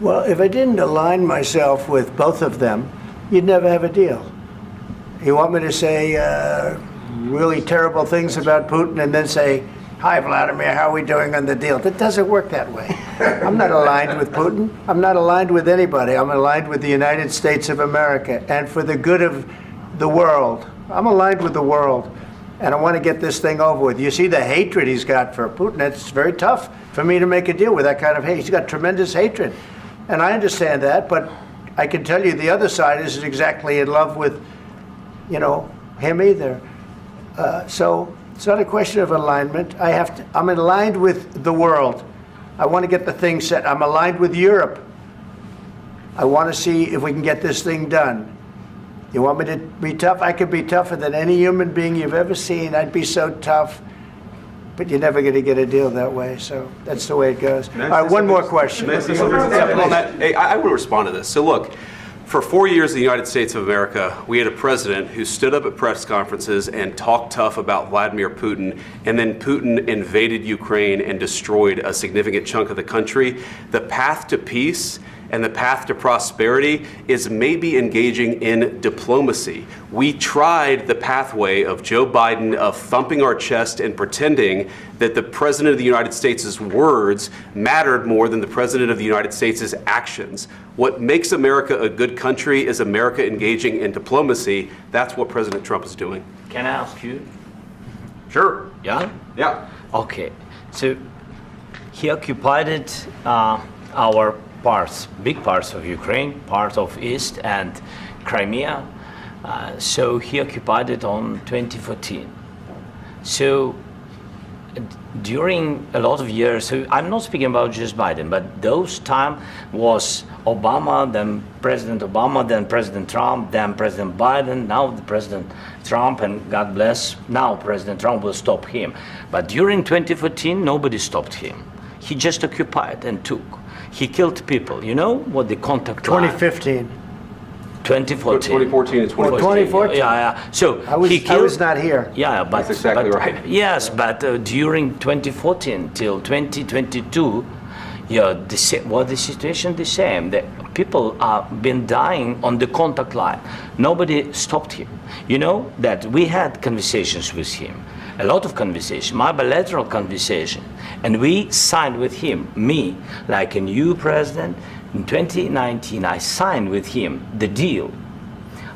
Well, if I didn't align myself with both of them, you'd never have a deal. You want me to say really terrible things about Putin and then say, "Hi, Vladimir, how are we doing on the deal?" That doesn't work that way. I'm not aligned with Putin. I'm not aligned with anybody. I'm aligned with the United States of America. And for the good of the world, I'm aligned with the world. And I want to get this thing over with. You see the hatred he's got for Putin. It's very tough for me to make a deal with that kind of hate. He's got tremendous hatred. And I understand that, but I can tell you the other side isn't exactly in love with, him either. So it's not a question of alignment. I'm aligned with the world. I want to get the thing set. I'm aligned with Europe. I want to see if we can get this thing done. You want me to be tough? I could be tougher than any human being you've ever seen. I'd be so tough. But you're never going to get a deal that way. So that's the way it goes. All right, one more question. I want to respond to this. So look, for 4 years in the United States of America, we had a president who stood up at press conferences and talked tough about Vladimir Putin, and then Putin invaded Ukraine and destroyed a significant chunk of the country. The path to peace and the path to prosperity is maybe engaging in diplomacy. We tried the pathway of Joe Biden of thumping our chest and pretending that the President of the United States' words mattered more than the President of the United States' actions. What makes America a good country is America engaging in diplomacy. That's what President Trump is doing. Can I ask you? Sure. Yeah? Yeah. Okay. So he occupied our big parts of Ukraine, part of East and Crimea. So he occupied it on 2014. So during a lot of years, so I'm not speaking about just Biden, but those time was Obama, then President Obama, then President Trump, then President Biden, now the President Trump, and God bless, now President Trump will stop him. But during 2014, nobody stopped him. He just occupied and took. He killed people. You know what the contact line? 2015. 2014. 2014 and 2014. 2014. Yeah. So I was not here. Yeah, but that's exactly right. Yes, but during 2014 till 2022, the situation the same. The people have been dying on the contact line. Nobody stopped him. You know that we had conversations with him. A lot of conversation, my bilateral conversation, and we signed with him, me, like a new president. In 2019, I signed with him the deal.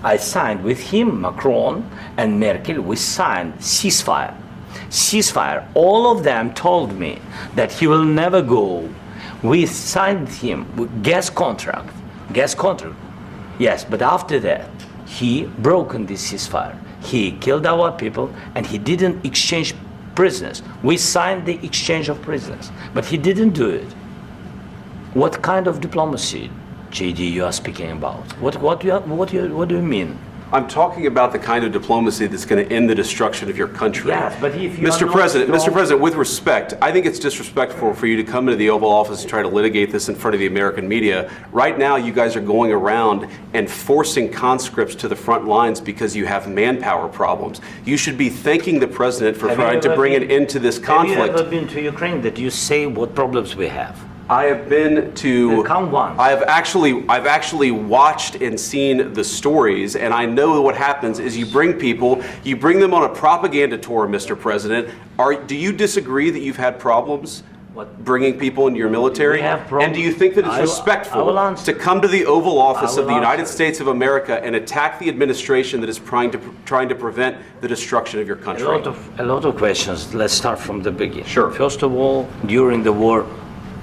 I signed with him, Macron and Merkel, we signed ceasefire. Ceasefire, all of them told me that he will never go. We signed him with gas contract, yes, but after that, he broken this ceasefire. He killed our people and he didn't exchange prisoners. We signed the exchange of prisoners, but he didn't do it. What kind of diplomacy, JD, you are speaking about? What do you mean? I'm talking about the kind of diplomacy that's going to end the destruction of your country. Yes, but if you Mr. President, with respect, I think it's disrespectful for you to come into the Oval Office and try to litigate this in front of the American media. Right now, you guys are going around and forcing conscripts to the front lines because you have manpower problems. You should be thanking the President for trying to bring an end to this conflict. Have you ever been to Ukraine that you say what problems we have? I have been to. Count once. I've actually watched and seen the stories, and I know what happens is you bring them on a propaganda tour, Mr. President. Do you disagree that you've had problems bringing people into your military? And do you think that it's respectful to come to the Oval Office of the United States of America and attack the administration that is trying to prevent the destruction of your country? A lot of questions. Let's start from the beginning. Sure. First of all, during the war,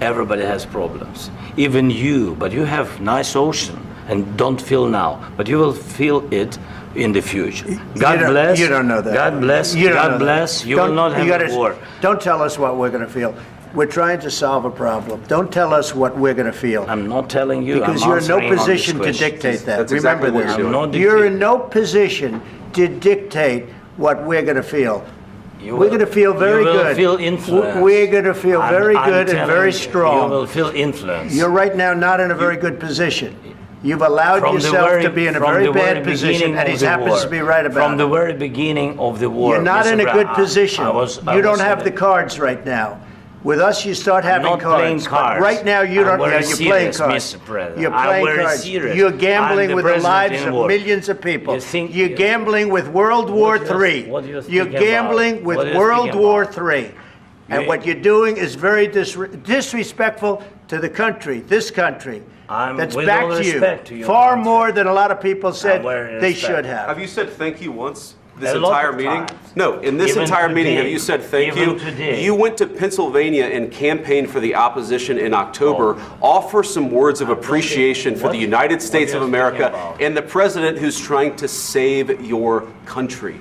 everybody has problems, even you, but you have nice ocean and don't feel now, but you will feel it in the future. God bless. You don't know that. God bless. God bless. You will not have a war. Don't tell us what we're going to feel. We're trying to solve a problem. Don't tell us what we're going to feel. I'm not telling you. Because you're in no position to dictate that. That's exactly Remember what this. you're doing. You're in no position to dictate what we're going to feel. We're going to feel very good. You will feel influence. We're going to feel very good and very strong. You will feel influence. You're right now not in a very good position. You've allowed yourself to be in a very bad position, and he happens to be right about it. From the very beginning of the war. You're not in a good position. You don't have the cards right now. With us, you start having not playing cards. cards. But right now, you I'm don't. very Yeah, you're playing serious, cards. Mr. President. You're I'm playing very cards. serious. You're I'm gambling the with the president lives in of war. millions of people. You think- You're gambling with World War What do you- III. what do you You're think about? gambling with What do you World think War about? III. And You- what you're doing is very disrespectful to the country, this country. That's with all backed respect to you your far country. more than a lot of people said very they respect. should have. Have you said thank you once this A lot entire of meeting? times. No, in this Even entire meeting, today. have you said thank Even you? today. You went to Pennsylvania and campaigned for the opposition in October. Offer some words of appreciation for What- the United States what of are you speaking America about? and the president who's trying to save your country.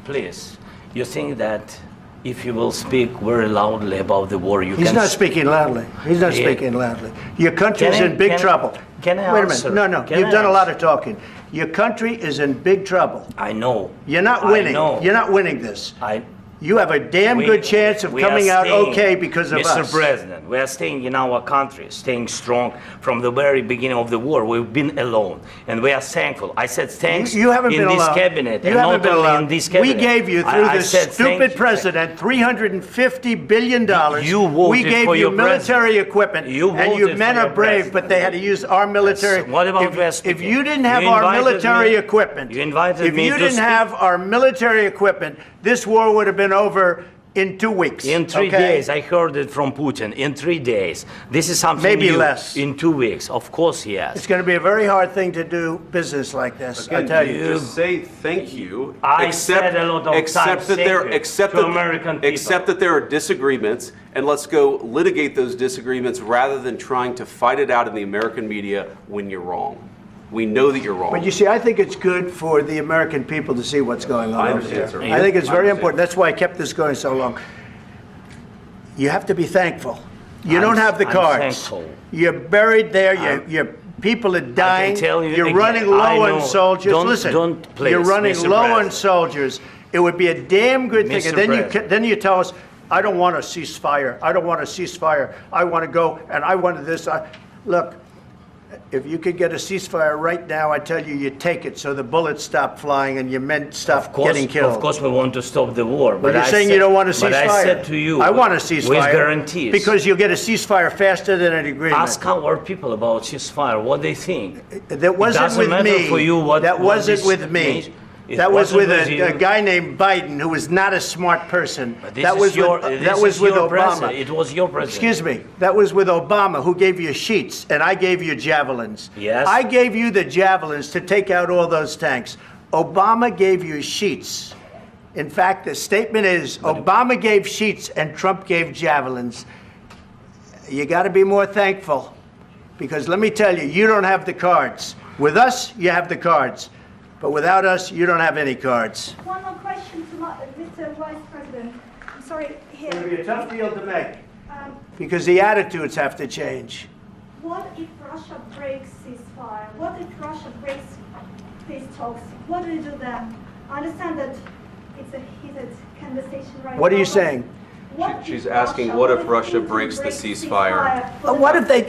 Please, you think that if you will speak very loudly about the war, you He's can... not speaking loudly. He's not Yeah. speaking loudly. Your country is Can I- in big can- trouble. can I Wait a answer? minute. No, Can you've I done a lot answer? of talking. Your country is in big trouble. I know. You're not I winning. know. You're not winning this. I, You have a damn good chance of we are coming out staying, okay because of Mr. us. President, we are staying in our country, staying strong from the very beginning of the war. We've been alone, and we are thankful. I said thanks You haven't in been this alone. cabinet, You and haven't not been only alone. in this cabinet. We gave you, through I this said thank stupid you. president, $350 billion. You voted we gave for you your military president. equipment. You and you voted men for are your brave, president. but they had to use our military. Yes. What about if, West if speaking? you didn't have You our invited military me- equipment, you invited if me you to didn't speak. have our military equipment, this war would have been over in 2 weeks. In 3 okay? days, I heard it from Putin. In 3 days, this is something Maybe new. less. In 2 weeks, of course he has. It's going to be a very hard thing to do business like this. I Again, tell you. just say thank you. I said a lot of except times that thank there, you except to that, American people. except that there are disagreements, and let's go litigate those disagreements rather than trying to fight it out in the American media when you're wrong. We know that you're wrong. But you see, I think it's good for the American people to see what's going on I over understand, there. sir. I think it's I very understand. important. That's why I kept this going so long. You have to be thankful. You don't have the I'm cards. thankful. You're buried there. Your people are dying. tell you You're again, running I low know. on soldiers. Don't- Listen, don't, please, you're running Mr. low on President. soldiers. It would be a damn good thing. Mr. And then President. then you tell us, I don't want a ceasefire. I don't want a ceasefire. I want to go and I wanted this. Look, if you could get a ceasefire right now, I tell you, you take it so the bullets stop flying and your men stop getting killed. Of course, we want to stop the war. But you're saying you don't want a ceasefire. But I said to you, I want a ceasefire. with guarantees. Because you'll get a ceasefire faster than an agreement. Ask our people about ceasefire, what they think. That wasn't doesn't with matter me. for you what- that what wasn't this with me. means. It That was wasn't with with a you. guy named Biden who was not a smart person. But this That is was your, with, this that was is with your Obama. president. It was your president. Excuse me. That was with Obama, who gave you sheets, and I gave you javelins. Yes. I gave you the javelins to take out all those tanks. Obama gave you sheets. In fact, the statement is Obama gave sheets and Trump gave javelins. You got to be more thankful, because let me tell you, you don't have the cards. With us, you have the cards. But without us, you don't have any cards. One more question to Mr. Vice President. I'm sorry, It's going to be here. a tough deal to make, Um, because the attitudes have to change. what if Russia breaks ceasefire? What if Russia breaks peace talks? What do you do then? I understand that it's a heated conversation right now. What are you but saying? what She's if asking, what if Russia Putin breaks the breaks ceasefire? for the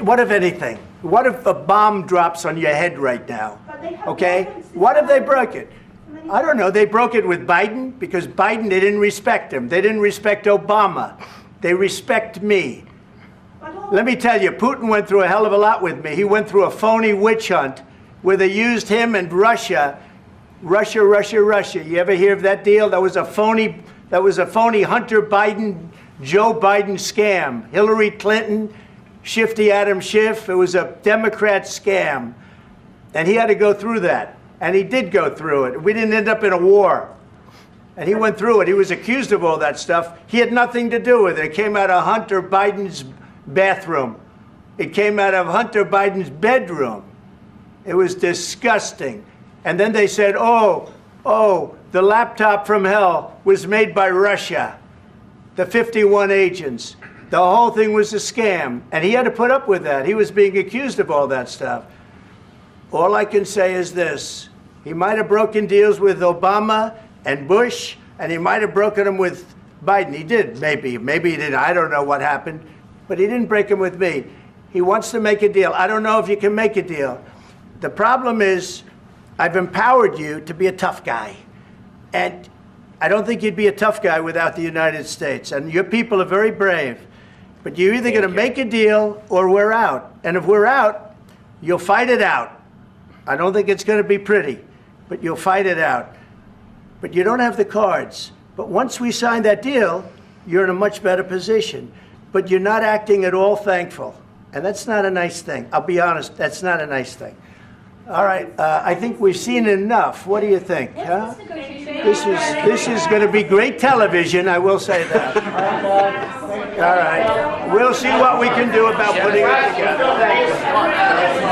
What if anything? What if a bomb drops on your head right now? But they have Okay? broken What if they ceasefire broke it? many I don't know. They broke it with Biden because Biden, they didn't respect him. They didn't respect Obama. They respect me. But all- Let me tell you, Putin went through a hell of a lot with me. He went through a phony witch hunt where they used him and Russia. Russia. You ever hear of that deal? That was a phony Hunter Biden, Joe Biden scam. Hillary Clinton, Shifty Adam Schiff. It was a Democrat scam. And he had to go through that. And he did go through it. We didn't end up in a war. And he went through it. He was accused of all that stuff. He had nothing to do with it. It came out of Hunter Biden's bathroom. It came out of Hunter Biden's bedroom. It was disgusting. And then they said, oh, the laptop from hell was made by Russia. The 51 agents. The whole thing was a scam. And he had to put up with that. He was being accused of all that stuff. All I can say is this. He might have broken deals with Obama and Bush, and he might have broken them with Biden. He did, maybe. Maybe he didn't. I don't know what happened. But he didn't break them with me. He wants to make a deal. I don't know if you can make a deal. The problem is, I've empowered you to be a tough guy. And I don't think you'd be a tough guy without the United States. And your people are very brave. But you're either going to make a deal or we're out. And if we're out, you'll fight it out. I don't think it's going to be pretty, but you'll fight it out. But you don't have the cards. But once we sign that deal, you're in a much better position. But you're not acting at all thankful. And that's not a nice thing. I'll be honest, that's not a nice thing. All right, I think we've seen enough. What do you think? Huh? This is going to be great television, I will say that. All right, we'll see what we can do about putting it together. Thank you.